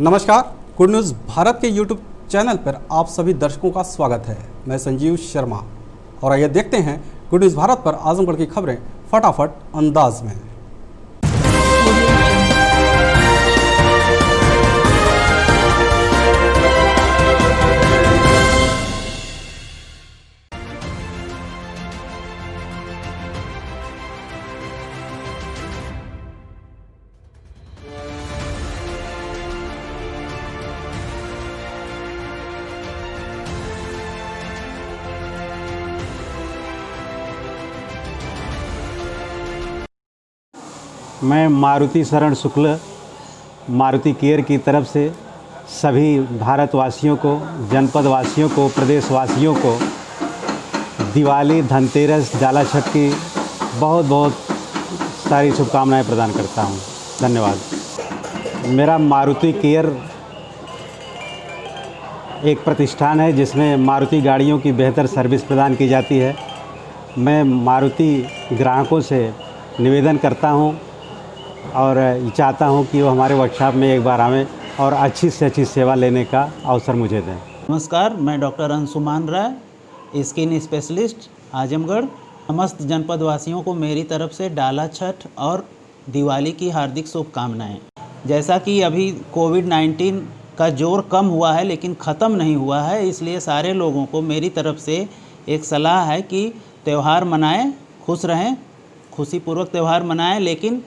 नमस्कार, good news Bharat के YouTube channel पर आप सभी दर्शकों का स्वागत है। मैं संजीव शर्मा और आइए देखते हैं गुड न्यूज़ भारत पर आजमगढ़ की खबरें फटाफट अंदाज में। मैं मारुति शरण शुक्ल मारुति केयर की तरफ से सभी भारतवासियों को, जनपद वासियों को, प्रदेशवासियों को दिवाली, धनतेरस, डाला छठ की बहुत बहुत सारी शुभकामनाएं प्रदान करता हूं। धन्यवाद। मेरा मारुति केयर एक प्रतिष्ठान है जिसमें मारुति गाड़ियों की बेहतर सर्विस प्रदान की जाती है। मैं मारुति ग्राहकों से निवेदन करता हूं और चाहता हूं कि वो हमारे वर्कशॉप में एक बार आवें और अच्छी से अच्छी सेवा लेने का अवसर मुझे दें। नमस्कार, मैं डॉक्टर अंशुमान राय, स्किन स्पेशलिस्ट, आजमगढ़। समस्त जनपद वासियों को मेरी तरफ से डाला छठ और दिवाली की हार्दिक शुभकामनाएं। जैसा कि अभी कोविड-19 का जोर कम हुआ है लेकिन ख़त्म नहीं हुआ है, इसलिए सारे लोगों को मेरी तरफ से एक सलाह है कि त्यौहार मनाएं, खुश रहें, खुशीपूर्वक त्यौहार मनाएं, लेकिन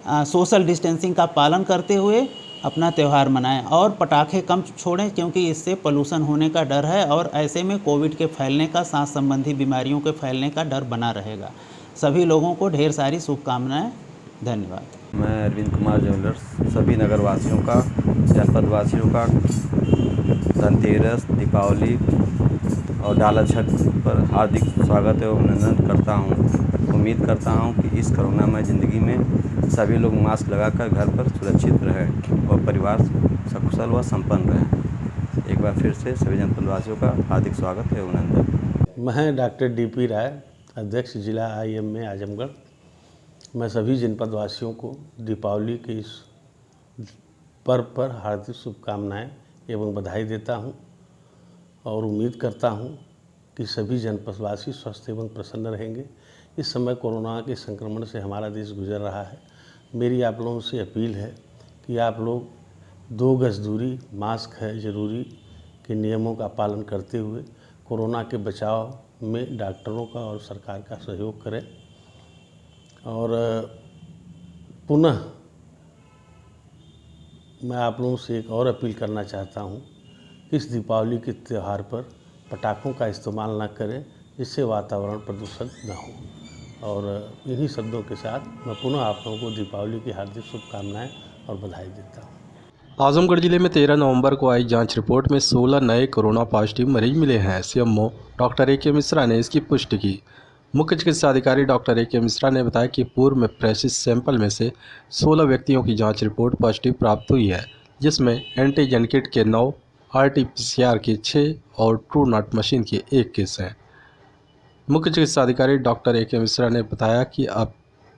सोशल डिस्टेंसिंग का पालन करते हुए अपना त्यौहार मनाएं और पटाखे कम छोड़ें क्योंकि इससे पोल्यूशन होने का डर है और ऐसे में कोविड के फैलने का, सांस संबंधी बीमारियों के फैलने का डर बना रहेगा। सभी लोगों को ढेर सारी शुभकामनाएं। धन्यवाद। मैं अरविंद कुमार ज्वेलर्स सभी नगरवासियों का, जनपद वासियों का धनतेरस, दीपावली और डाला छठ पर हार्दिक स्वागत एवं अभिनंदन करता हूं। उम्मीद करता हूं कि इस कोरोनामय ज़िंदगी में सभी लोग मास्क लगाकर घर पर सुरक्षित रहें और परिवार सकुशल व संपन्न रहें। एक बार फिर से सभी जनपदवासियों का हार्दिक स्वागत एवं अभिनंदन। मैं डॉक्टर डी.पी. राय, अध्यक्ष जिला IMA आजमगढ़। मैं सभी जनपदवासियों को दीपावली के इस पर्व पर हार्दिक शुभकामनाएं एवं बधाई देता हूं और उम्मीद करता हूं कि सभी जनपदवासी स्वस्थ एवं प्रसन्न रहेंगे। इस समय कोरोना के संक्रमण से हमारा देश गुजर रहा है। मेरी आप लोगों से अपील है कि आप लोग 2 गज दूरी, मास्क है ज़रूरी के नियमों का पालन करते हुए कोरोना के बचाव में डॉक्टरों का और सरकार का सहयोग करें। और पुनः मैं आप लोगों से एक और अपील करना चाहता हूं कि इस दीपावली के त्यौहार पर पटाखों का इस्तेमाल न करें जिससे वातावरण प्रदूषण न हो। और इन्हीं शब्दों के साथ मैं पुनः आप लोगों को दीपावली की हार्दिक शुभकामनाएं और बधाई देता हूं। आजमगढ़ जिले में 13 नवंबर को आई जांच रिपोर्ट में 16 नए कोरोना पॉजिटिव मरीज मिले हैं। CMO doctor A.K. मिश्रा ने इसकी पुष्टि की। मुख्य चिकित्सा अधिकारी डॉक्टर A.K. मिश्रा ने बताया कि पूर्व में प्रेसिस सैंपल में से 16 व्यक्तियों की जांच रिपोर्ट पॉजिटिव प्राप्त हुई है, जिसमें एंटीजन किट के 9, RT-PCR के 6 और ट्रू नॉट मशीन के 1 केस हैं। मुख्य चिकित्सा अधिकारी डॉक्टर A.K. मिश्रा ने बताया कि अब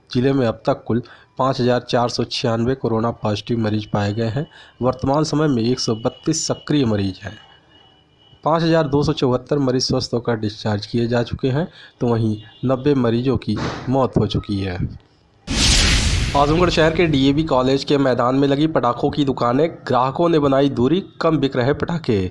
जिले में अब तक कुल 5,496 कोरोना पॉजिटिव मरीज पाए गए हैं। वर्तमान समय में 132 सक्रिय मरीज हैं। 5,274 मरीज स्वस्थ होकर डिस्चार्ज किए जा चुके हैं, तो वहीं 90 मरीजों की मौत हो चुकी है। आजमगढ़ शहर के DAV कॉलेज के मैदान में लगी पटाखों की दुकानें, ग्राहकों ने बनाई दूरी, कम बिक रहे पटाखे।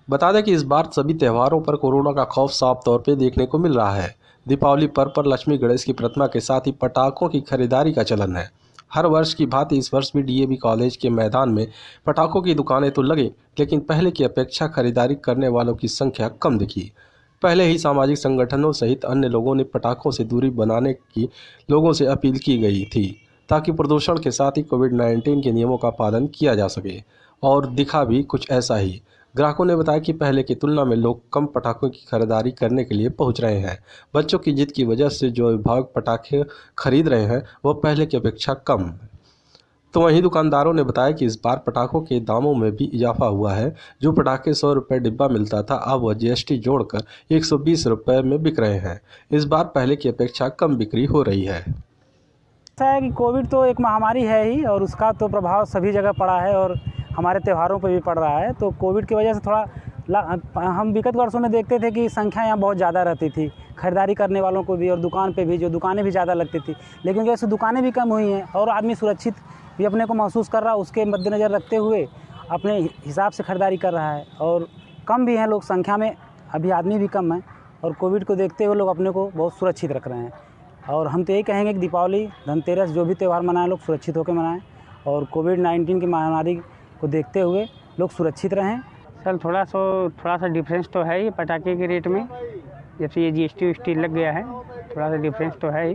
बता दें कि इस बार सभी त्योहारों पर कोरोना का खौफ साफ तौर पे देखने को मिल रहा है। दीपावली पर्व पर लक्ष्मी गणेश की प्रतिमा के साथ ही पटाखों की खरीदारी का चलन है। हर वर्ष की भांति इस वर्ष भी DAV कॉलेज के मैदान में पटाखों की दुकानें तो लगी, लेकिन पहले की अपेक्षा खरीदारी करने वालों की संख्या कम दिखी। पहले ही सामाजिक संगठनों सहित अन्य लोगों ने पटाखों से दूरी बनाने की लोगों से अपील की गई थी, ताकि प्रदूषण के साथ ही कोविड-19 के नियमों का पालन किया जा सके, और दिखा भी कुछ ऐसा ही। ग्राहकों ने बताया कि पहले की तुलना में लोग कम पटाखों की खरीदारी करने के लिए पहुंच रहे हैं। बच्चों की जिद की वजह से जो अभिभावक पटाखे खरीद रहे हैं वह पहले की अपेक्षा कम। तो वहीं दुकानदारों ने बताया कि इस बार पटाखों के दामों में भी इजाफा हुआ है। जो पटाखे 100 रुपये डिब्बा मिलता था, अब वह GST जोड़कर 120 रुपये में बिक रहे हैं। इस बार पहले की अपेक्षा कम बिक्री हो रही है। ऐसा है कि कोविड तो एक महामारी है ही और उसका तो प्रभाव सभी जगह पड़ा है और हमारे त्योहारों पर भी पड़ रहा है। तो कोविड की वजह से थोड़ा हम विगत वर्षों में देखते थे कि संख्या यहाँ बहुत ज़्यादा रहती थी, खरीदारी करने वालों को भी और दुकान पे भी, जो दुकानें भी ज़्यादा लगती थी। लेकिन जैसे दुकानें भी कम हुई हैं और आदमी सुरक्षित भी अपने को महसूस कर रहा है, उसके मद्देनज़र रखते हुए अपने हिसाब से खरीदारी कर रहा है। और कम भी हैं लोग संख्या में, अभी आदमी भी कम है और कोविड को देखते हुए लोग अपने को बहुत सुरक्षित रख रहे हैं। और हम तो यही कहेंगे कि दीपावली, धनतेरस, जो भी त्यौहार मनाएं लोग सुरक्षित होकर मनाएं और कोविड-19 की महामारी को देखते हुए लोग सुरक्षित रहें। सर थोड़ा सा डिफरेंस तो है ही पटाखे के रेट में, जैसे ये जीएसटी लग गया है, थोड़ा सा डिफरेंस तो है ही।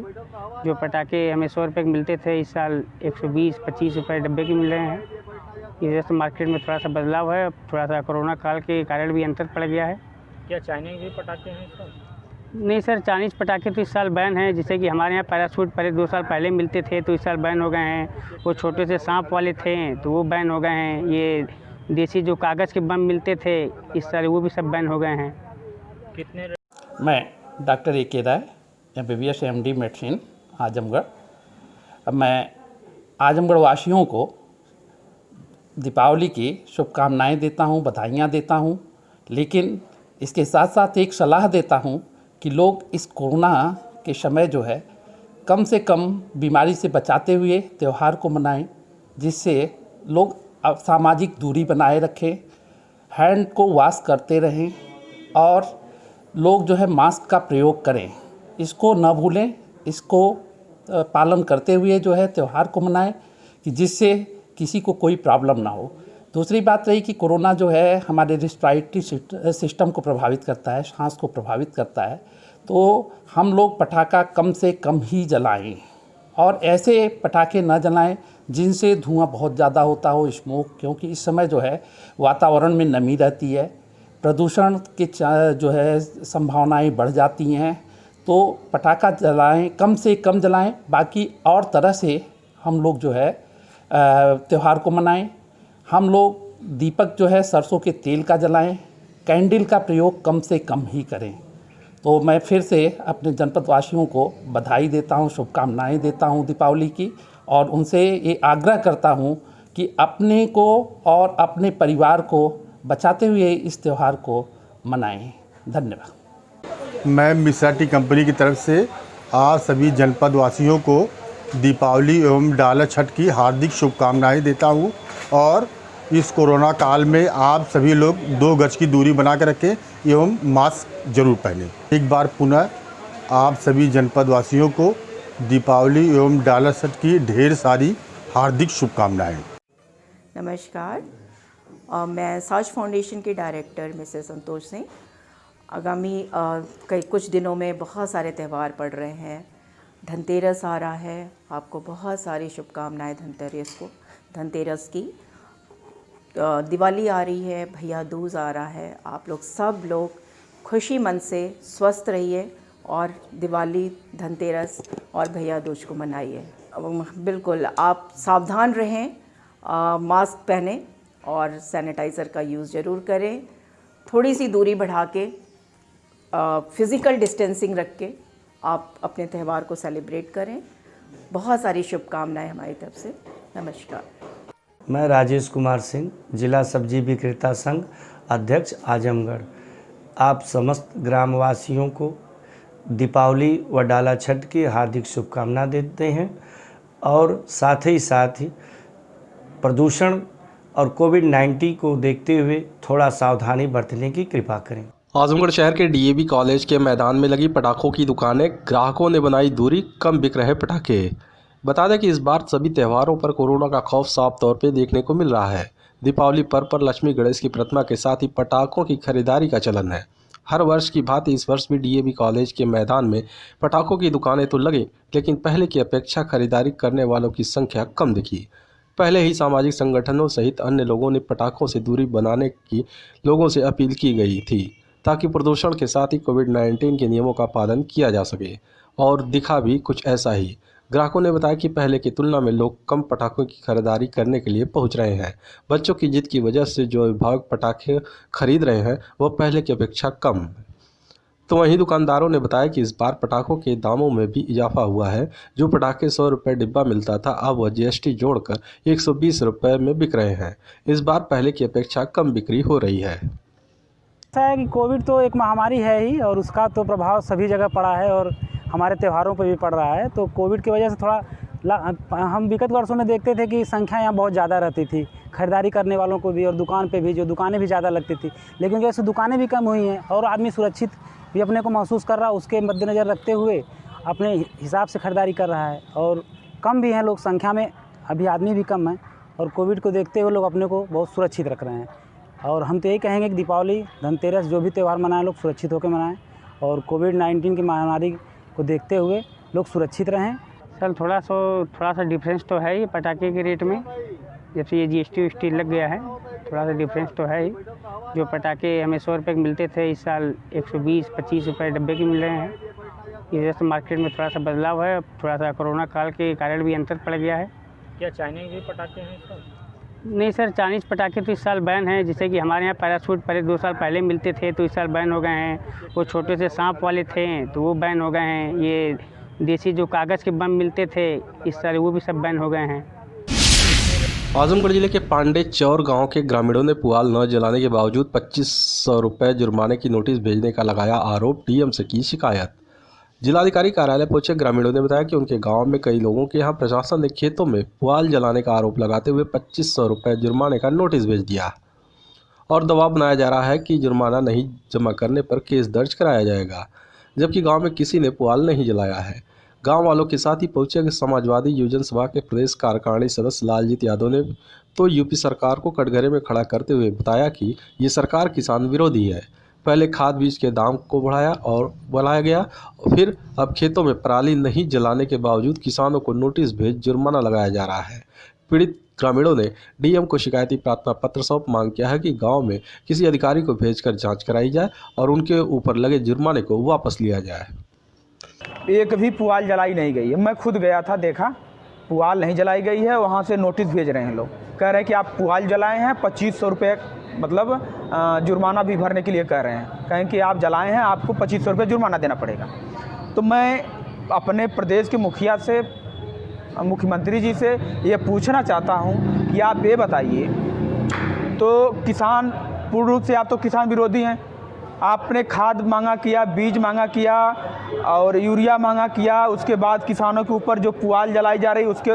जो पटाखे हमें 100 रुपये के मिलते थे, इस साल 120-25 रुपये डब्बे के मिल रहे हैं। इस वजह से मार्केट में थोड़ा सा बदलाव है, थोड़ा सा कोरोना काल के कारण भी अंतर पड़ गया है। क्या चाइनीज पटाखे हैं इस साल? नहीं सर, चाइनीज़ पटाखे तो इस साल बैन हैं। जैसे कि हमारे यहाँ पैराशूट पहले 2 साल पहले मिलते थे, तो इस साल बैन हो गए हैं। वो छोटे से सांप वाले थे तो वो बैन हो गए हैं। ये देसी जो कागज़ के बम मिलते थे, इस साल वो भी सब बैन हो गए हैं। कितने? मैं डॉक्टर ए.के. राय, MBBS MD मेडिसिन, आजमगढ़। अब मैं आजमगढ़ वासियों को दीपावली की शुभकामनाएं देता हूं, बधाइयां देता हूं, लेकिन इसके साथ साथ एक सलाह देता हूं कि लोग इस कोरोना के समय जो है कम से कम बीमारी से बचाते हुए त्यौहार को मनाएं, जिससे लोग सामाजिक दूरी बनाए रखें, हैंड को वॉश करते रहें और लोग जो है मास्क का प्रयोग करें। इसको न भूलें, इसको पालन करते हुए जो है त्यौहार को मनाएं कि जिससे किसी को कोई प्रॉब्लम ना हो। दूसरी बात रही कि कोरोना जो है हमारे रेस्पिरेटरी सिस्टम को प्रभावित करता है, सांस को प्रभावित करता है, तो हम लोग पटाखा कम से कम ही जलाएं और ऐसे पटाखे न जलाएं जिनसे धुआं बहुत ज़्यादा होता हो, स्मोक, क्योंकि इस समय जो है वातावरण में नमी रहती है, प्रदूषण के जो है संभावनाएं बढ़ जाती हैं। तो पटाखा जलाएं, कम से कम जलाएं, बाकी और तरह से हम लोग जो है त्यौहार को मनाएं। हम लोग दीपक जो है सरसों के तेल का जलाएं, कैंडल का प्रयोग कम से कम ही करें। तो मैं फिर से अपने जनपद वासियों को बधाई देता हूं, शुभकामनाएं देता हूं दीपावली की, और उनसे ये आग्रह करता हूं कि अपने को और अपने परिवार को बचाते हुए इस त्यौहार को मनाएं। धन्यवाद। मैं मिश्रा टी कंपनी की तरफ से आप सभी जनपद वासियों को दीपावली एवं डाला छठ की हार्दिक शुभकामनाएं देता हूं और इस कोरोना काल में आप सभी लोग 2 गज की दूरी बना कर रखें एवं मास्क जरूर पहनें। एक बार पुनः आप सभी जनपद वासियों को दीपावली एवं डाला छठ की ढेर सारी हार्दिक शुभकामनाएं। नमस्कार, मैं साज फाउंडेशन के डायरेक्टर मिसेस संतोष सिंह। आगामी कुछ दिनों में बहुत सारे त्यौहार पड़ रहे हैं। धनतेरस आ रहा है, आपको बहुत सारी शुभकामनाएं धनतेरस की। दिवाली आ रही है, भैया दूज आ रहा है। आप लोग सब लोग खुशी मन से स्वस्थ रहिए और दिवाली, धनतेरस और भैया दूज को मनाइए। बिल्कुल आप सावधान रहें, मास्क पहनें और सैनिटाइज़र का यूज़ ज़रूर करें। थोड़ी सी दूरी बढ़ा के, फिज़िकल डिस्टेंसिंग रख के आप अपने त्यौहार को सेलिब्रेट करें। बहुत सारी शुभकामनाएं हमारी तरफ से। नमस्कार। मैं राजेश कुमार सिंह, जिला सब्जी विक्रेता संघ अध्यक्ष, आजमगढ़। आप समस्त ग्रामवासियों को दीपावली व डाला छठ की हार्दिक शुभकामना देते हैं और साथ ही प्रदूषण और कोविड-19 को देखते हुए थोड़ा सावधानी बरतने की कृपा करें। आजमगढ़ शहर के डीएवी कॉलेज के मैदान में लगी पटाखों की दुकानें, ग्राहकों ने बनाई दूरी, कम बिक रहे पटाखे। बता दें कि इस बार सभी त्योहारों पर कोरोना का खौफ साफ तौर पे देखने को मिल रहा है। दीपावली पर्व पर लक्ष्मी गणेश की प्रतिमा के साथ ही पटाखों की खरीदारी का चलन है। हर वर्ष की भांति इस वर्ष भी डीएवी कॉलेज के मैदान में पटाखों की दुकानें तो लगी, लेकिन पहले की अपेक्षा खरीदारी करने वालों की संख्या कम दिखी। पहले ही सामाजिक संगठनों सहित अन्य लोगों ने पटाखों से दूरी बनाने की लोगों से अपील की गई थी, ताकि प्रदूषण के साथ ही कोविड-19 के नियमों का पालन किया जा सके, और दिखा भी कुछ ऐसा ही। ग्राहकों ने बताया कि पहले की तुलना में लोग कम पटाखों की खरीदारी करने के लिए पहुंच रहे हैं। बच्चों की जिद की वजह से जो विभाग पटाखे खरीद रहे हैं वह पहले की अपेक्षा कम। तो वहीं दुकानदारों ने बताया कि इस बार पटाखों के दामों में भी इजाफा हुआ है। जो पटाखे 100 रुपये डिब्बा मिलता था, अब वह GST जोड़कर 120 रुपये में बिक रहे हैं। इस बार पहले की अपेक्षा कम बिक्री हो रही है। ऐसा है कि कोविड तो एक महामारी है ही और उसका तो प्रभाव सभी जगह पड़ा है और हमारे त्योहारों पर भी पड़ रहा है। तो कोविड की वजह से थोड़ा हम विगत वर्षों में देखते थे कि संख्या यहाँ बहुत ज़्यादा रहती थी, खरीदारी करने वालों को भी और दुकान पे भी, जो दुकानें भी ज़्यादा लगती थी। लेकिन जैसे दुकानें भी कम हुई हैं और आदमी सुरक्षित भी अपने को महसूस कर रहा है, उसके मद्देनज़र रखते हुए अपने हिसाब से खरीदारी कर रहा है। और कम भी हैं लोग संख्या में, अभी आदमी भी कम है और कोविड को देखते हुए लोग अपने को बहुत सुरक्षित रख रहे हैं। और हम तो यही कहेंगे कि दीपावली, धनतेरस, जो भी त्यौहार मनाएं लोग सुरक्षित होकर मनाएं और कोविड-19 की महामारी को देखते हुए लोग सुरक्षित रहें। सर थोड़ा सा डिफरेंस तो है ही पटाखे के रेट में, जब से ये GST लग गया है थोड़ा सा डिफरेंस तो है ही। जो पटाखे हमें 100 रुपये के मिलते थे, इस साल 120-25 रुपये डब्बे के मिल रहे हैं। इस वजह से मार्केट में थोड़ा सा बदलाव है, थोड़ा सा कोरोना काल के कारण भी अंतर पड़ गया है। क्या चाइनीज भी पटाखे हैं इस साल? नहीं सर, चाइनीज़ पटाखे तो इस साल बैन हैं। जैसे कि हमारे यहाँ पैराशूट पहले 2 साल पहले मिलते थे तो इस साल बैन हो गए हैं। वो छोटे से सांप वाले थे तो वो बैन हो गए हैं। ये देसी जो कागज़ के बम मिलते थे, इस साल वो भी सब बैन हो गए हैं। आजमगढ़ जिले के पांडे चौर गांव के ग्रामीणों ने पुआल न जलाने के बावजूद 2500 रुपये जुर्माने की नोटिस भेजने का लगाया आरोप, डीएम से की शिकायत। जिलाधिकारी कार्यालय पहुंचे ग्रामीणों ने बताया कि उनके गांव में कई लोगों के यहां प्रशासन ने खेतों में पुआल जलाने का आरोप लगाते हुए 2500 रुपये जुर्माने का नोटिस भेज दिया और दबाव बनाया जा रहा है कि जुर्माना नहीं जमा करने पर केस दर्ज कराया जाएगा, जबकि गांव में किसी ने पुआल नहीं जलाया है। गांव वालों के साथ ही पहुंचे समाजवादी युवजन सभा के प्रदेश कार्यकारिणी सदस्य लालजीत यादव ने तो यूपी सरकार को कटघरे में खड़ा करते हुए बताया कि ये सरकार किसान विरोधी है। पहले खाद बीज के दाम को बढ़ाया गया, फिर अब खेतों में पराली नहीं जलाने के बावजूद किसानों को नोटिस भेज जुर्माना लगाया जा रहा है। पीड़ित ग्रामीणों ने डीएम को शिकायती प्रार्थना पत्र सौंप मांग किया है कि गांव में किसी अधिकारी को भेजकर जांच कराई जाए और उनके ऊपर लगे जुर्माने को वापस लिया जाए। एक भी पुआल जलाई नहीं गई है। मैं खुद गया था, देखा पुआल नहीं जलाई गई है। वहाँ से नोटिस भेज रहे हैं लोग, कह रहे हैं कि आप पुआल जलाए हैं, 2500 रुपये मतलब जुर्माना भी भरने के लिए कह रहे हैं। कहें कि आप जलाए हैं, आपको 2500 रुपये जुर्माना देना पड़ेगा। तो मैं अपने प्रदेश के मुखिया से, मुख्यमंत्री जी से ये पूछना चाहता हूँ कि आप ये बताइए, तो किसान पूर्ण रूप से आप तो किसान विरोधी हैं। आपने खाद मांगा किया, बीज मांगा किया और यूरिया मांगा किया, उसके बाद किसानों के ऊपर जो पुआल जलाई जा रही उसके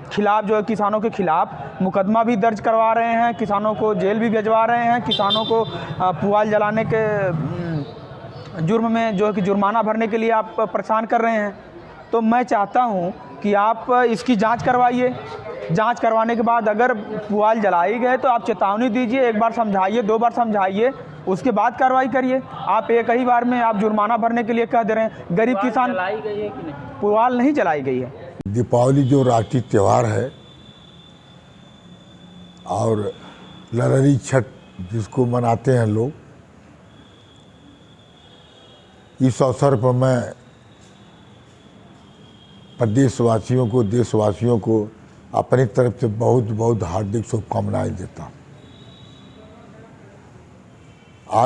खिलाफ, जो है किसानों के खिलाफ मुकदमा भी दर्ज करवा रहे हैं, किसानों को जेल भी भिजवा रहे हैं, किसानों को पुआल जलाने के जुर्म में जो है कि जुर्माना भरने के लिए आप परेशान कर रहे हैं। तो मैं चाहता हूं कि आप इसकी जांच करवाइए। जांच करवाने के बाद अगर पुआल जलाई गए तो आप चेतावनी दीजिए, एक बार समझाइए, 2 बार समझाइए, उसके बाद कार्रवाई करिए। आप एक ही बार में आप जुर्माना भरने के लिए कह दे रहे हैं। गरीब किसान, जलाई गई है कि नहीं? पुआल नहीं जलाई गई है। दीपावली जो राष्ट्रीय त्यौहार है और लररी छठ जिसको मनाते हैं लोग, इस अवसर पर मैं प्रदेशवासियों को, देशवासियों को अपनी तरफ से बहुत बहुत हार्दिक शुभकामनाएं देता हूँ।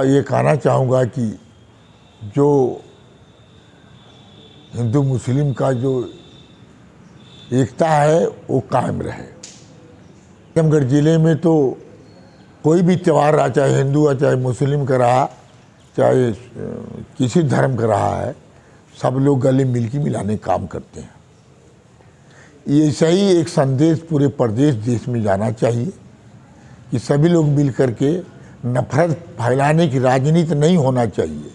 ये कहना चाहूँगा कि जो हिंदू मुस्लिम का जो एकता है वो कायम रहे। आजमगढ़ ज़िले में तो कोई भी त्यौहार रहा, चाहे हिंदू है, चाहे मुस्लिम का रहा, चाहे किसी धर्म का रहा है, सब लोग गले मिलके मिलाने काम करते हैं। ये सही एक संदेश पूरे प्रदेश देश में जाना चाहिए कि सभी लोग मिल करके नफरत फैलाने की राजनीति नहीं होना चाहिए।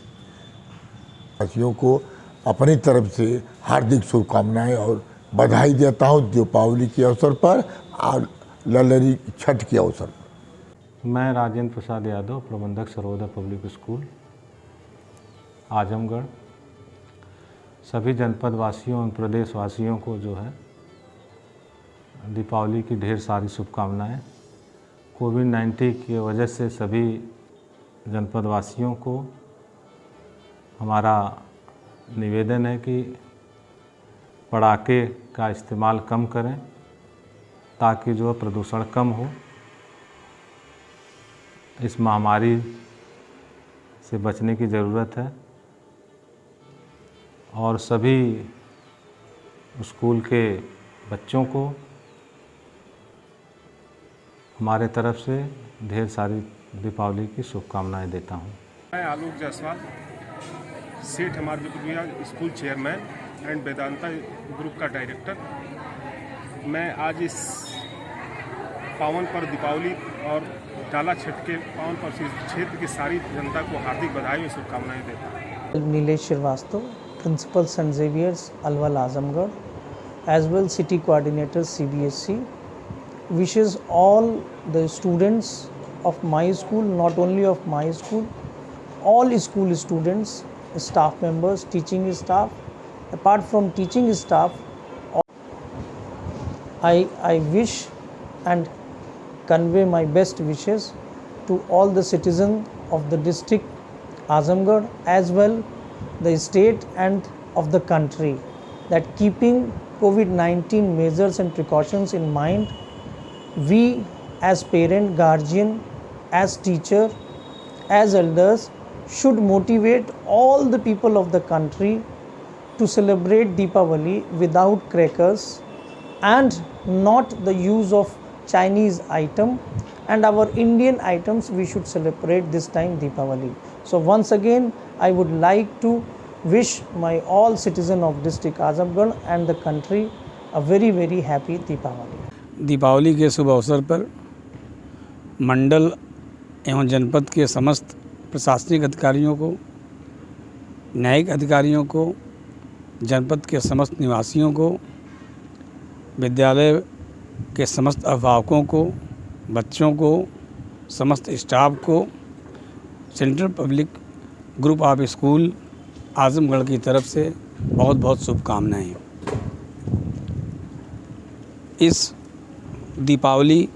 वासियों को अपनी तरफ से हार्दिक शुभकामनाएं और बधाई देता हूं दीपावली के अवसर पर और ललरी छठ के अवसर पर। मैं राजेंद्र प्रसाद यादव, प्रबंधक सर्वोदय पब्लिक स्कूल आजमगढ़, सभी जनपद वासियों और प्रदेश वासियों को जो है दीपावली की ढेर सारी शुभकामनाएं। कोविड-19 की वजह से सभी जनपद वासियों को हमारा निवेदन है कि पटाखे का इस्तेमाल कम करें ताकि जो प्रदूषण कम हो। इस महामारी से बचने की ज़रूरत है और सभी स्कूल के बच्चों को हमारे तरफ से ढेर सारी दीपावली की शुभकामनाएं देता हूं। मैं आलोक जायसवाल, सेठ हमारे school chairman and Vedanta group का डायरेक्टर। मैं आज इस पावन पर दीपावली और डाला छठ के पावन पर क्षेत्र की सारी जनता को हार्दिक बधाई और शुभकामनाएं देता हूँ। Nilesh Srivastava, principal saint Xavier's Alwal Azamgarh, as well city coordinator CBSE, wishes all the students of my school, not only of my school, all school students, staff members, teaching staff, apart from teaching staff, I wish and convey my best wishes to all the citizens of the district Azamgarh as well the state and of the country, that keeping COVID-19 measures and precautions in mind, we as parent, guardian, as teacher, as elders should motivate all the people of the country to celebrate Deepavali without crackers and not the use of Chinese item, and our Indian items we should celebrate this time Deepavali. So once again I would like to wish my all citizen of district Azamgarh and the country a very very happy Deepavali. Deepavali के शुभ अवसर पर मंडल एवं जनपद के समस्त प्रशासनिक अधिकारियों को, न्यायिक अधिकारियों को, जनपद के समस्त निवासियों को, विद्यालय के समस्त अभिभावकों को, बच्चों को, समस्त स्टाफ को central public group of school Azamgarh की तरफ से बहुत बहुत शुभकामनाएं। इस दीपावली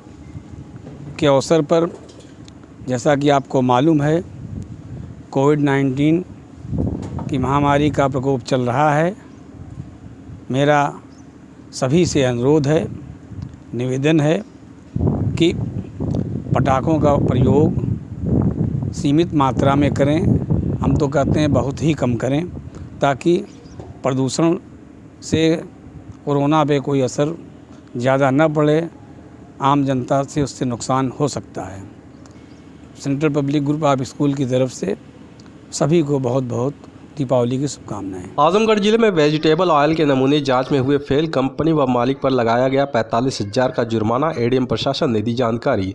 के अवसर पर जैसा कि आपको मालूम है, कोविड-19 की महामारी का प्रकोप चल रहा है। मेरा सभी से अनुरोध है, निवेदन है कि पटाखों का प्रयोग सीमित मात्रा में करें। हम तो कहते हैं बहुत ही कम करें, ताकि प्रदूषण से कोरोना पे कोई असर ज़्यादा न पड़े, आम जनता से उससे नुकसान हो सकता है। Central public group of school की तरफ से सभी को बहुत बहुत दीपावली की शुभकामनाएं। आजमगढ़ जिले में वेजिटेबल ऑयल के नमूने जांच में हुए फेल, कंपनी व मालिक पर लगाया गया 45,000 का जुर्माना, एडीएम प्रशासन ने दी जानकारी।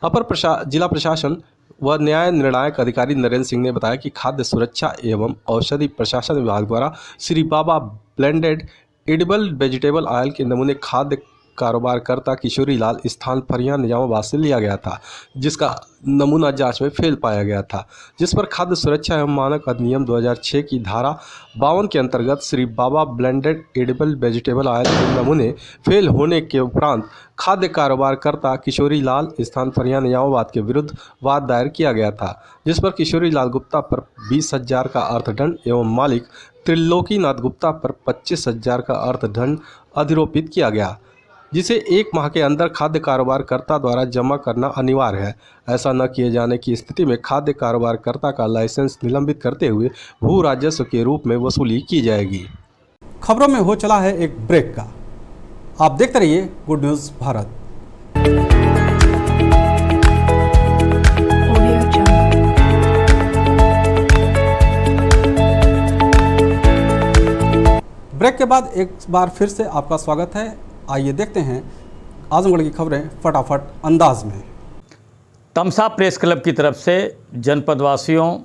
अपर जिला प्रशासन व न्याय निर्णायक अधिकारी नरेंद्र सिंह ने बताया कि खाद्य सुरक्षा एवं औषधि प्रशासन विभाग द्वारा श्री बाबा ब्लेंडेड एडिबल वेजिटेबल ऑयल के नमूने खाद्य कारोबारकर्ता किशोरी लाल स्थान फरिया निजामाबाद से लिया गया था, जिसका नमूना जांच में फेल पाया गया था, जिस पर खाद्य सुरक्षा एवं मानक अधिनियम 2006 की धारा 52 के अंतर्गत श्री बाबा ब्लेंडेड एडिबल वेजिटेबल ऑयल के नमूने फेल होने के उपरांत खाद्य कारोबारकर्ता किशोरी लाल स्थान फरिया निजामाबाद के विरुद्ध वाद दायर किया गया था, जिस पर किशोरी लाल गुप्ता पर 20,000 का अर्थदंड एवं मालिक त्रिलोकीनाथ गुप्ता पर 25,000 का अर्थदंड अधिरोपित किया गया, जिसे 1 माह के अंदर खाद्य कारोबारकर्ता द्वारा जमा करना अनिवार्य है। ऐसा न किए जाने की स्थिति में खाद्य कारोबारकर्ता का लाइसेंस निलंबित करते हुए भू राजस्व के रूप में वसूली की जाएगी। खबरों में हो चला है एक ब्रेक का। आप देखते रहिए गुड न्यूज़ भारत। ब्रेक के बाद एक बार फिर से आपका स्वागत है। आइए देखते हैं आजमगढ़ की खबरें फटाफट अंदाज में। तमसा प्रेस क्लब की तरफ से जनपद वासियों,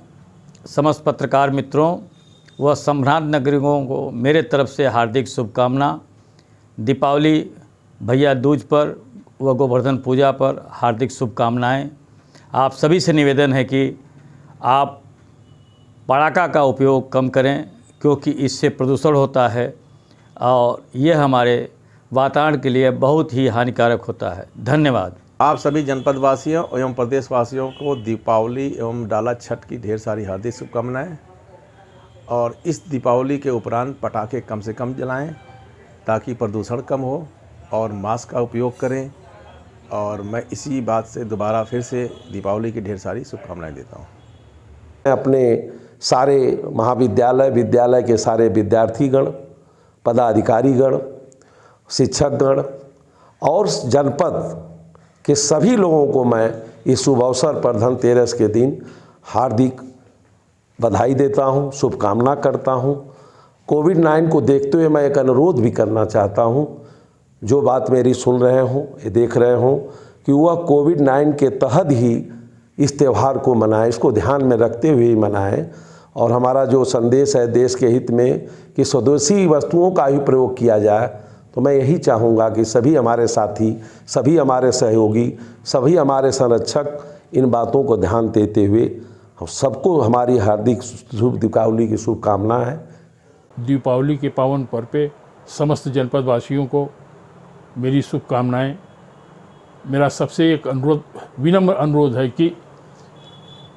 समस्त पत्रकार मित्रों व संभ्रांत नागरिकों को मेरे तरफ से हार्दिक शुभकामना। दीपावली भैया दूज पर व गोवर्धन पूजा पर हार्दिक शुभकामनाएं। आप सभी से निवेदन है कि आप पटाखा का उपयोग कम करें, क्योंकि इससे प्रदूषण होता है और यह हमारे वातावरण के लिए बहुत ही हानिकारक होता है। धन्यवाद। आप सभी जनपद वासियों एवं प्रदेशवासियों को दीपावली एवं डाला छठ की ढेर सारी हार्दिक शुभकामनाएं। और इस दीपावली के उपरांत पटाखे कम से कम जलाएं, ताकि प्रदूषण कम हो, और मास्क का उपयोग करें। और मैं इसी बात से दोबारा फिर से दीपावली की ढेर सारी शुभकामनाएं देता हूँ। अपने सारे महाविद्यालय विद्यालय के सारे विद्यार्थीगण, पदाधिकारीगण, शिक्षकगण और जनपद के सभी लोगों को मैं इस शुभ अवसर पर धनतेरस के दिन हार्दिक बधाई देता हूं, शुभकामना करता हूं। कोविड-19 को देखते हुए मैं एक अनुरोध भी करना चाहता हूं, जो बात मेरी सुन रहे हों, देख रहे हों, कि वह कोविड-19 के तहत ही इस त्यौहार को मनाएं, इसको ध्यान में रखते हुए ही मनाएं। और हमारा जो संदेश है देश के हित में कि स्वदेशी वस्तुओं का ही प्रयोग किया जाए, तो मैं यही चाहूँगा कि सभी हमारे साथी, सभी हमारे सहयोगी, सभी हमारे संरक्षक इन बातों को ध्यान देते हुए हम सबको हमारी हार्दिक शुभ दीपावली की शुभकामना है। दीपावली के पावन पर्व पे समस्त जनपद वासियों को मेरी शुभकामनाएं। मेरा सबसे एक अनुरोध, विनम्र अनुरोध है कि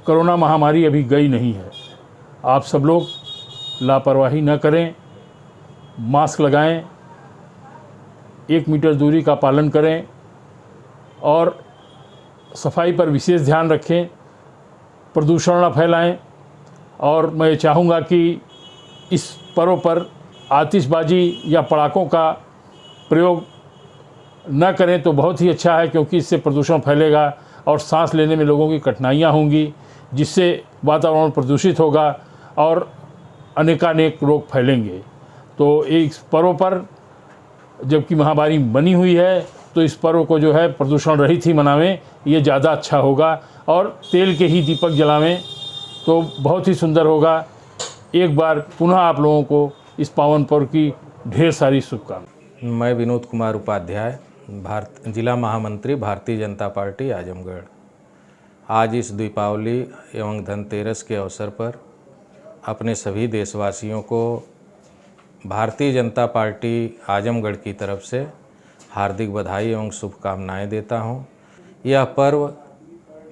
कोरोना महामारी अभी गई नहीं है। आप सब लोग लापरवाही न करें, मास्क लगाएं, 1 मीटर दूरी का पालन करें और सफाई पर विशेष ध्यान रखें, प्रदूषण न फैलाएं। और मैं चाहूँगा कि इस पर्व पर आतिशबाजी या पटाखों का प्रयोग न करें तो बहुत ही अच्छा है, क्योंकि इससे प्रदूषण फैलेगा और सांस लेने में लोगों की कठिनाइयाँ होंगी, जिससे वातावरण प्रदूषित होगा और अनेकानेक रोग फैलेंगे। तो इस पर्व पर जबकि महामारी बनी हुई है, तो इस पर्व को जो है प्रदूषण रहित ही मनावें, ये ज़्यादा अच्छा होगा। और तेल के ही दीपक जलावें तो बहुत ही सुंदर होगा। एक बार पुनः आप लोगों को इस पावन पर्व की ढेर सारी शुभकामनाएं। मैं विनोद कुमार उपाध्याय, जिला महामंत्री भारतीय जनता पार्टी आजमगढ़। आज इस दीपावली एवं धनतेरस के अवसर पर अपने सभी देशवासियों को भारतीय जनता पार्टी आजमगढ़ की तरफ से हार्दिक बधाई एवं शुभकामनाएं देता हूं। यह पर्व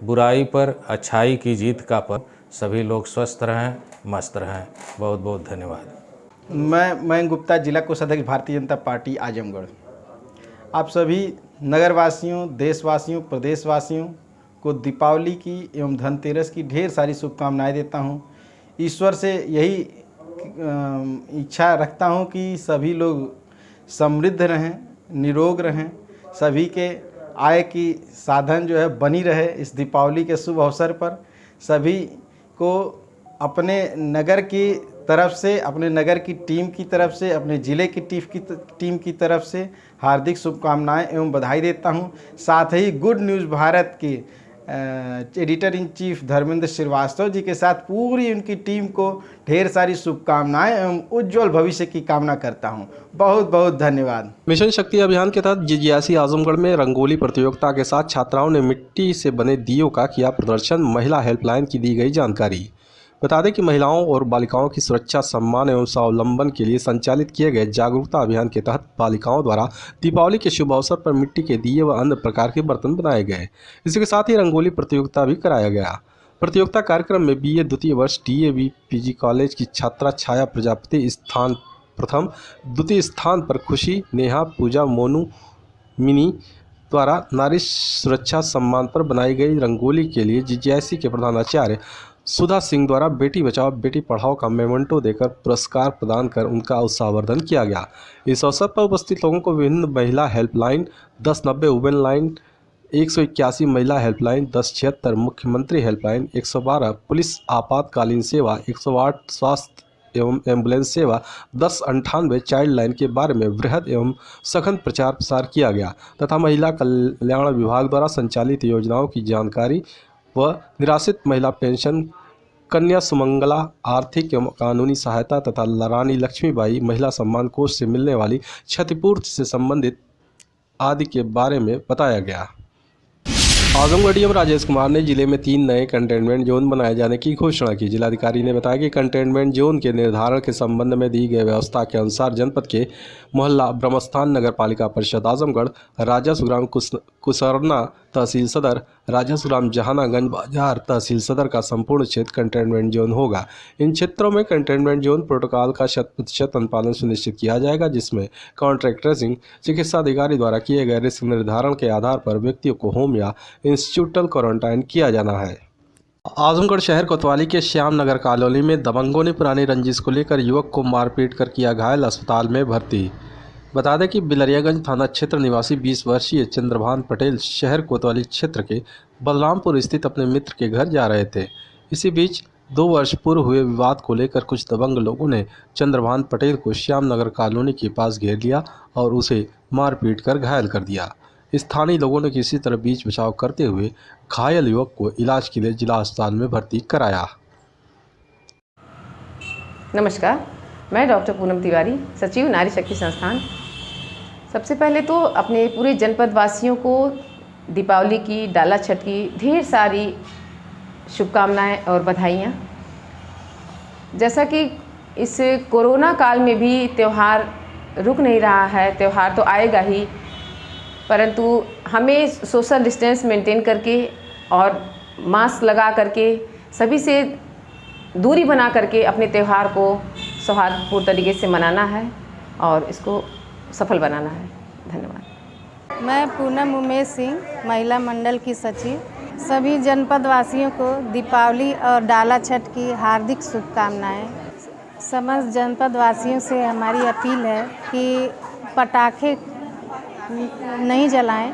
बुराई पर अच्छाई की जीत का पर्व। सभी लोग स्वस्थ रहें, मस्त रहें। बहुत बहुत धन्यवाद। मैं मयंक गुप्ता, जिला कोषाध्यक्ष भारतीय जनता पार्टी आजमगढ़। आप सभी नगरवासियों, देशवासियों, प्रदेशवासियों को दीपावली की एवं धनतेरस की ढेर सारी शुभकामनाएं देता हूं। ईश्वर से यही इच्छा रखता हूं कि सभी लोग समृद्ध रहें, निरोग रहें, सभी के आय की साधन जो है बनी रहे। इस दीपावली के शुभ अवसर पर सभी को अपने नगर की तरफ से, अपने नगर की टीम की तरफ से, अपने ज़िले की टीम की तरफ से हार्दिक शुभकामनाएं एवं बधाई देता हूं। साथ ही गुड न्यूज़ भारत के editor in chief Dharmendra Shrivastava ji के साथ पूरी उनकी टीम को ढेर सारी शुभकामनाएं एवं उज्जवल भविष्य की कामना करता हूं। बहुत बहुत धन्यवाद। मिशन शक्ति अभियान के तहत जिज्ञासी आजमगढ़ में रंगोली प्रतियोगिता के साथ छात्राओं ने मिट्टी से बने दियों का किया प्रदर्शन। महिला हेल्पलाइन की दी गई जानकारी। बता दें कि महिलाओं और बालिकाओं की सुरक्षा, सम्मान एवं स्वावलंबन के लिए संचालित किए गए जागरूकता अभियान के तहत बालिकाओं द्वारा दीपावली के शुभ अवसर पर मिट्टी के दिए व अन्य प्रकार के बर्तन बनाए गए। इसके साथ ही रंगोली प्रतियोगिता भी कराया गया। प्रतियोगिता कार्यक्रम में BA द्वितीय वर्ष DAV PG कॉलेज की छात्रा छाया प्रजापति स्थान प्रथम, द्वितीय स्थान पर खुशी, नेहा, पूजा, मोनू, मिनी द्वारा नारी सुरक्षा सम्मान पर बनाई गई रंगोली के लिए GGIC के प्रधानाचार्य सुधा सिंह द्वारा बेटी बचाओ बेटी पढ़ाओ का मेमेंटो देकर पुरस्कार प्रदान कर उनका उत्साहवर्धन किया गया। इस अवसर पर उपस्थित लोगों को विभिन्न महिला हेल्पलाइन 1090 वुमेन लाइन, 181 महिला हेल्पलाइन, 1076 मुख्यमंत्री हेल्पलाइन, 112 पुलिस आपातकालीन सेवा, 108 स्वास्थ्य एवं एम्बुलेंस सेवा, 1098 चाइल्ड लाइन के बारे में वृहद एवं सघन प्रचार प्रसार किया गया तथा महिला कल्याण विभाग द्वारा संचालित योजनाओं की जानकारी व निराश्रित महिला पेंशन, कन्या सुमंगला आर्थिक एवं कानूनी सहायता तथा रानी लक्ष्मीबाई महिला सम्मान कोष से मिलने वाली क्षतिपूर्ति से संबंधित आदि के बारे में बताया गया। आजमगढ़ डीएम राजेश कुमार ने जिले में 3 नए कंटेनमेंट जोन बनाए जाने की घोषणा की। जिलाधिकारी ने बताया कि कंटेनमेंट जोन के निर्धारण के संबंध में दी गई व्यवस्था के अनुसार जनपद के मोहल्ला ब्रह्मस्थान नगर पालिका परिषद आजमगढ़, राजा सुग्राम कुसरना तहसील सदर, राजा सुग्राम जहानागंज बाजार तहसील सदर का संपूर्ण क्षेत्र कंटेनमेंट जोन होगा। इन क्षेत्रों में कंटेनमेंट जोन प्रोटोकॉल का 100% अनुपालन सुनिश्चित किया जाएगा, जिसमें कॉन्ट्रैक्ट ट्रेसिंग, चिकित्सा अधिकारी द्वारा किए गए रिस्क निर्धारण के आधार पर व्यक्तियों को होम या इंस्टीट्यूटल क्वारंटाइन किया जाना है। आजमगढ़ शहर कोतवाली के श्याम नगर कॉलोनी में दबंगों ने पुरानी रंजिश को लेकर युवक को मारपीट कर किया घायल, अस्पताल में भर्ती। बता दें कि बिलरियागंज थाना क्षेत्र निवासी 20 वर्षीय चंद्रभान पटेल शहर कोतवाली क्षेत्र के बलरामपुर स्थित अपने मित्र के घर जा रहे थे। इसी बीच 2 वर्ष पूर्व हुए विवाद को लेकर कुछ दबंग लोगों ने चंद्रभान पटेल को श्याम नगर कॉलोनी के पास घेर लिया और उसे मारपीट कर घायल कर दिया। स्थानीय लोगों ने किसी तरह बीच बचाव करते हुए घायल युवक को इलाज के लिए जिला अस्पताल में भर्ती कराया। नमस्कार, मैं डॉक्टर पूनम तिवारी, सचिव नारी शक्ति संस्थान। सबसे पहले तो अपने पूरे जनपद वासियों को दीपावली की, डाला छठ की ढेर सारी शुभकामनाएं और बधाइयाँ। जैसा कि इस कोरोना काल में भी त्यौहार रुक नहीं रहा है, त्यौहार तो आएगा ही, परंतु हमें सोशल डिस्टेंस मेंटेन करके और मास्क लगा करके सभी से दूरी बना करके अपने त्यौहार को सौहार्दपूर्ण तरीके से मनाना है और इसको सफल बनाना है। धन्यवाद। मैं पूनम उमेश सिंह, महिला मंडल की सचिव। सभी जनपद वासियों को दीपावली और डाला छठ की हार्दिक शुभकामनाएं। समस्त जनपद वासियों से हमारी अपील है कि पटाखे नहीं जलाएं,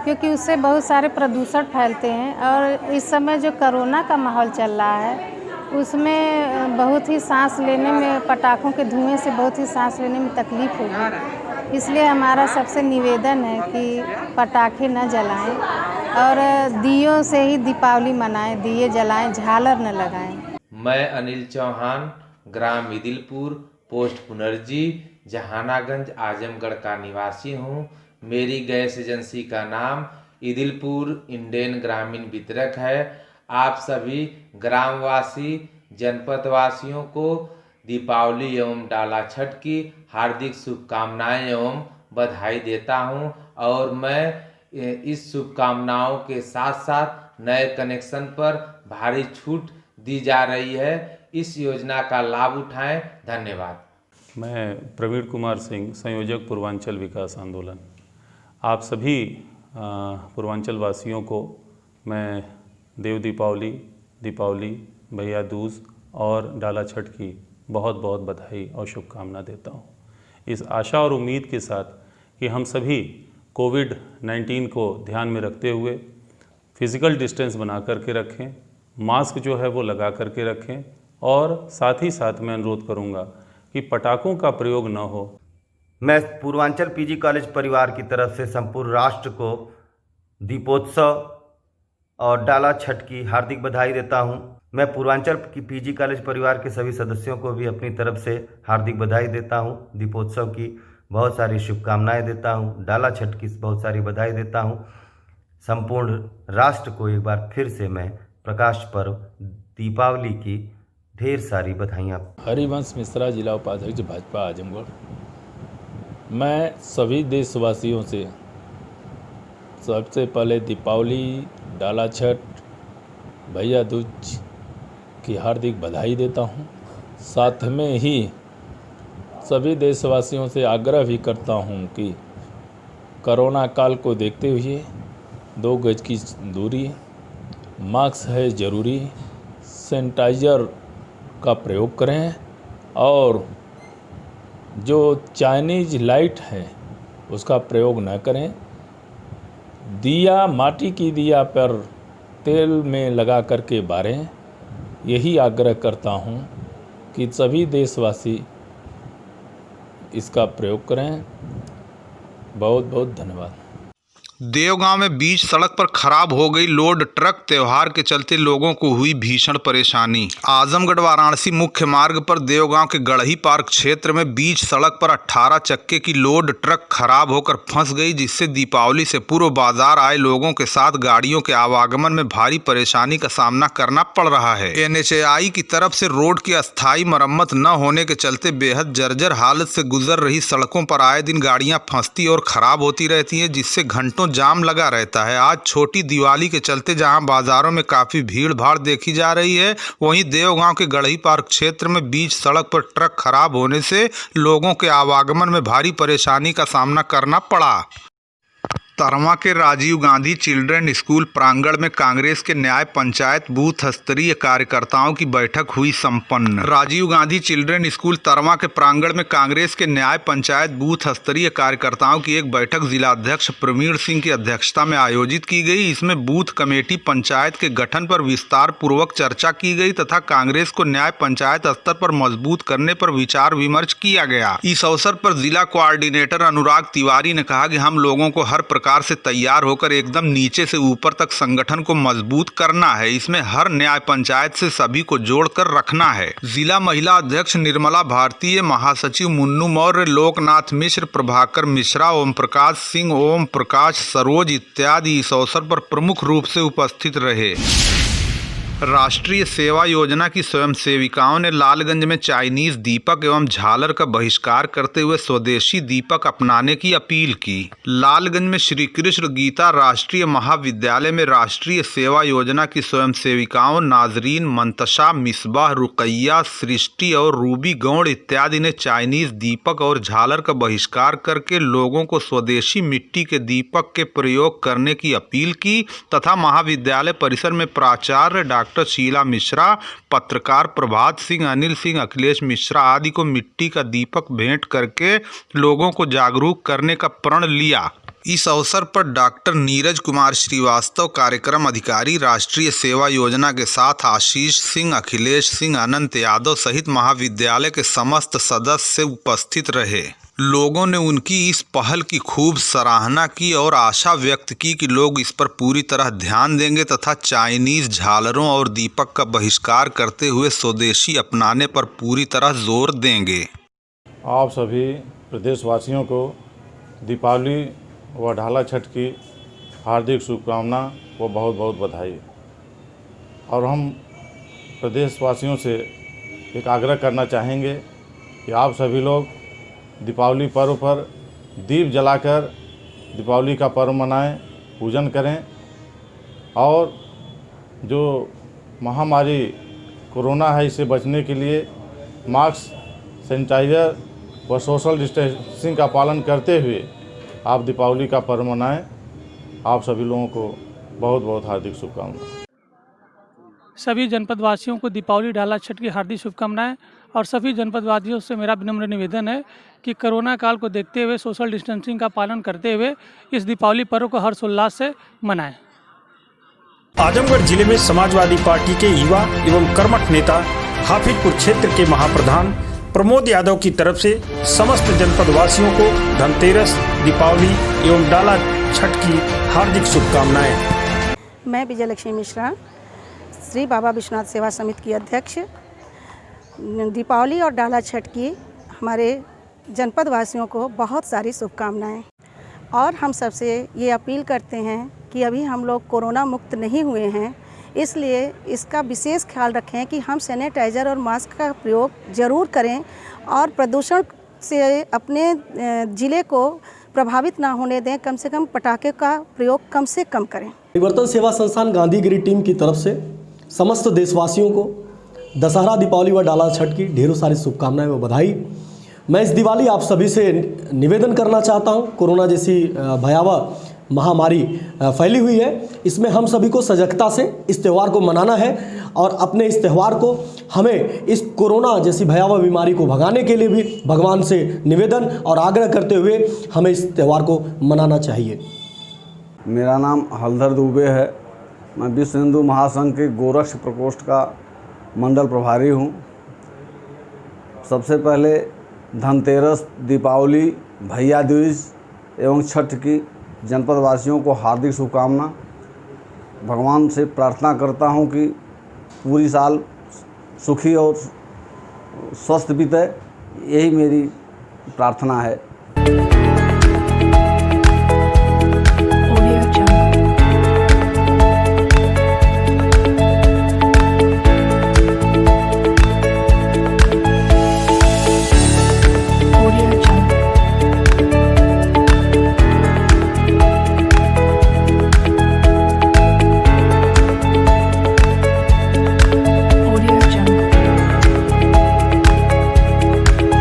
क्योंकि उससे बहुत सारे प्रदूषण फैलते हैं और इस समय जो कोरोना का माहौल चल रहा है उसमें बहुत ही सांस लेने में, पटाखों के धुएं से बहुत ही सांस लेने में तकलीफ होगी। इसलिए हमारा सबसे निवेदन है कि पटाखे न जलाएं और दियों से ही दीपावली मनाएं, दिए जलाएं, झालर न लगाएं। मैं अनिल चौहान, ग्राम इदिलपुर, पोस्ट पुनर्जी, जहानागंज, आजमगढ़ का निवासी हूँ। मेरी गैस एजेंसी का नाम इदिलपुर इंडेन ग्रामीण वितरक है। आप सभी ग्रामवासी, जनपद वासियों को दीपावली एवं डाला छठ की हार्दिक शुभकामनाएं एवं बधाई देता हूं और मैं इस शुभकामनाओं के साथ साथ नए कनेक्शन पर भारी छूट दी जा रही है। इस योजना का लाभ उठाएं। धन्यवाद। मैं प्रवीण कुमार सिंह, संयोजक पूर्वांचल विकास आंदोलन। आप सभी पूर्वांचल वासियों को मैं देव दीपावली, भैया दूज और डाला छठ की बहुत बहुत बधाई और शुभकामना देता हूँ। इस आशा और उम्मीद के साथ कि हम सभी कोविड-19 को ध्यान में रखते हुए फिज़िकल डिस्टेंस बना करके रखें, मास्क जो है वो लगा करके रखें और साथ ही साथ मैं अनुरोध करूँगा कि पटाखों का प्रयोग न हो। मैं पूर्वांचल पीजी कॉलेज परिवार की तरफ से संपूर्ण राष्ट्र को दीपोत्सव और डाला छठ की हार्दिक बधाई देता हूं। मैं पूर्वांचल की पीजी कॉलेज परिवार के सभी सदस्यों को भी अपनी तरफ से हार्दिक बधाई देता हूं। दीपोत्सव की बहुत सारी शुभकामनाएं देता हूं। डाला छठ की बहुत सारी बधाई देता हूं। संपूर्ण राष्ट्र को एक बार फिर से मैं प्रकाश पर्व दीपावली की ढेर सारी बधाइयाँ। हरिवंश मिश्रा, जिला उपाध्यक्ष भाजपा आजमगढ़। मैं सभी देशवासियों से सबसे पहले दीपावली, डाला छठ, भैया दूज की हार्दिक बधाई देता हूं। साथ में ही सभी देशवासियों से आग्रह भी करता हूं कि कोरोना काल को देखते हुए 2 गज की दूरी, मास्क है ज़रूरी, सैनिटाइज़र का प्रयोग करें और जो चाइनीज लाइट है उसका प्रयोग न करें। दिया, माटी की दिया पर तेल में लगा करके बारें। यही आग्रह करता हूं कि सभी देशवासी इसका प्रयोग करें। बहुत बहुत धन्यवाद। देवगांव में बीच सड़क पर खराब हो गई लोड ट्रक, त्योहार के चलते लोगों को हुई भीषण परेशानी। आजमगढ़ वाराणसी मुख्य मार्ग पर देवगांव के गढ़ही पार्क क्षेत्र में बीच सड़क पर 18 चक्के की लोड ट्रक खराब होकर फंस गई, जिससे दीपावली से पूर्व बाजार आए लोगों के साथ गाड़ियों के आवागमन में भारी परेशानी का सामना करना पड़ रहा है। NHAI की तरफ से रोड की अस्थायी मरम्मत न होने के चलते बेहद जर्जर हालत से गुजर रही सड़कों पर आए दिन गाड़ियां फंसती और खराब होती रहती हैं, जिससे घंटों जाम लगा रहता है। आज छोटी दिवाली के चलते जहां बाजारों में काफी भीड़ भाड़ देखी जा रही है, वहीं देवगांव के गढ़ही पार्क क्षेत्र में बीच सड़क पर ट्रक खराब होने से लोगों के आवागमन में भारी परेशानी का सामना करना पड़ा। तरवा के राजीव गांधी चिल्ड्रन स्कूल प्रांगण में कांग्रेस के न्याय पंचायत बूथ स्तरीय कार्यकर्ताओं की बैठक हुई संपन्न। राजीव गांधी चिल्ड्रन स्कूल तरवा के प्रांगण में कांग्रेस के न्याय पंचायत बूथ स्तरीय कार्यकर्ताओं की एक बैठक जिलाध्यक्ष प्रवीण सिंह की अध्यक्षता में आयोजित की गई। इसमें बूथ कमेटी पंचायत के गठन पर विस्तार पूर्वक चर्चा की गई तथा कांग्रेस को न्याय पंचायत स्तर पर मजबूत करने पर विचार विमर्श किया गया। इस अवसर पर जिला कोऑर्डिनेटर अनुराग तिवारी ने कहा कि हम लोगों को हर प्रकार से तैयार होकर एकदम नीचे से ऊपर तक संगठन को मजबूत करना है। इसमें हर न्याय पंचायत से सभी को जोड़कर रखना है। जिला महिला अध्यक्ष निर्मला भारतीय, महासचिव मुन्नू मौर्य, लोकनाथ मिश्र, प्रभाकर मिश्रा, ओम प्रकाश सिंह, ओम प्रकाश सरोज इत्यादि इस अवसर पर प्रमुख रूप से उपस्थित रहे। राष्ट्रीय सेवा योजना की स्वयं सेविकाओं ने लालगंज में चाइनीज दीपक एवं झालर का बहिष्कार करते हुए स्वदेशी दीपक अपनाने की अपील की। लालगंज में श्री कृष्ण गीता राष्ट्रीय महाविद्यालय में राष्ट्रीय सेवा योजना की स्वयं सेविकाओं नाजरीन मंतशा, मिसबाह, रुकैया, सृष्टि और रूबी गौड़ इत्यादि ने चाइनीज दीपक और झालर का बहिष्कार करके लोगों को स्वदेशी मिट्टी के दीपक के प्रयोग करने की अपील की तथा महाविद्यालय परिसर में प्राचार्य डॉक्टर शीला मिश्रा, पत्रकार प्रभात सिंह, अनिल सिंह, अखिलेश मिश्रा आदि को मिट्टी का दीपक भेंट करके लोगों को जागरूक करने का प्रण लिया। इस अवसर पर डॉक्टर नीरज कुमार श्रीवास्तव, कार्यक्रम अधिकारी राष्ट्रीय सेवा योजना के साथ आशीष सिंह, अखिलेश सिंह, अनंत यादव सहित महाविद्यालय के समस्त सदस्य उपस्थित रहे। लोगों ने उनकी इस पहल की खूब सराहना की और आशा व्यक्त की कि लोग इस पर पूरी तरह ध्यान देंगे तथा चाइनीज झालरों और दीपक का बहिष्कार करते हुए स्वदेशी अपनाने पर पूरी तरह जोर देंगे। आप सभी प्रदेशवासियों को दीपावली व ढाला छठ की हार्दिक शुभकामना व बहुत बहुत बधाई। और हम प्रदेशवासियों से एक आग्रह करना चाहेंगे कि आप सभी लोग दीपावली पर्व पर दीप जलाकर दीपावली का पर्व मनाएं, पूजन करें और जो महामारी कोरोना है इससे बचने के लिए मास्क, सैनिटाइज़र व सोशल डिस्टेंसिंग का पालन करते हुए आप दीपावली का पर्व मनाएं। आप सभी लोगों को बहुत बहुत हार्दिक शुभकामनाएं। सभी जनपदवासियों को दीपावली डाला छठ की हार्दिक शुभकामनाएं और सभी जनपदवासियों से मेरा विनम्र निवेदन है कि कोरोना काल को देखते हुए सोशल डिस्टेंसिंग का पालन करते हुए इस दीपावली पर्व को हर्षोल्लास से मनाएं। आजमगढ़ जिले में समाजवादी पार्टी के युवा एवं कर्मठ नेता हाफिजपुर क्षेत्र के महाप्रधान प्रमोद यादव की तरफ से समस्त जनपदवासियों को धनतेरस, दीपावली एवं डाला छठ की हार्दिक शुभकामनाएं। मैं विजयलक्ष्मी मिश्रा, श्री बाबा विश्वनाथ सेवा समिति की अध्यक्ष। दीपावली और डाला छठ की हमारे जनपद वासियों को बहुत सारी शुभकामनाएं और हम सबसे ये अपील करते हैं कि अभी हम लोग कोरोना मुक्त नहीं हुए हैं, इसलिए इसका विशेष ख्याल रखें कि हम सैनिटाइज़र और मास्क का प्रयोग ज़रूर करें और प्रदूषण से अपने ज़िले को प्रभावित ना होने दें। कम से कम पटाखे का प्रयोग कम से कम करें। परिवर्तन सेवा संस्थान गांधीगिरी टीम की तरफ से समस्त देशवासियों को दशहरा, दीपावली व डाला छठ की ढेरों सारी शुभकामनाएं व बधाई। मैं इस दिवाली आप सभी से निवेदन करना चाहता हूं, कोरोना जैसी भयावह महामारी फैली हुई है, इसमें हम सभी को सजगता से इस त्यौहार को मनाना है और अपने इस त्यौहार को हमें इस कोरोना जैसी भयावह बीमारी को भगाने के लिए भी भगवान से निवेदन और आग्रह करते हुए हमें इस त्यौहार को मनाना चाहिए। मेरा नाम हलधर दुबे है। मैं विश्व हिंदू महासंघ के गोरक्ष प्रकोष्ठ का मंडल प्रभारी हूँ। सबसे पहले धनतेरस, दीपावली, भैया दूज एवं छठ की जनपद वासियों को हार्दिक शुभकामना। भगवान से प्रार्थना करता हूँ कि पूरी साल सुखी और स्वस्थ बीते, यही मेरी प्रार्थना है।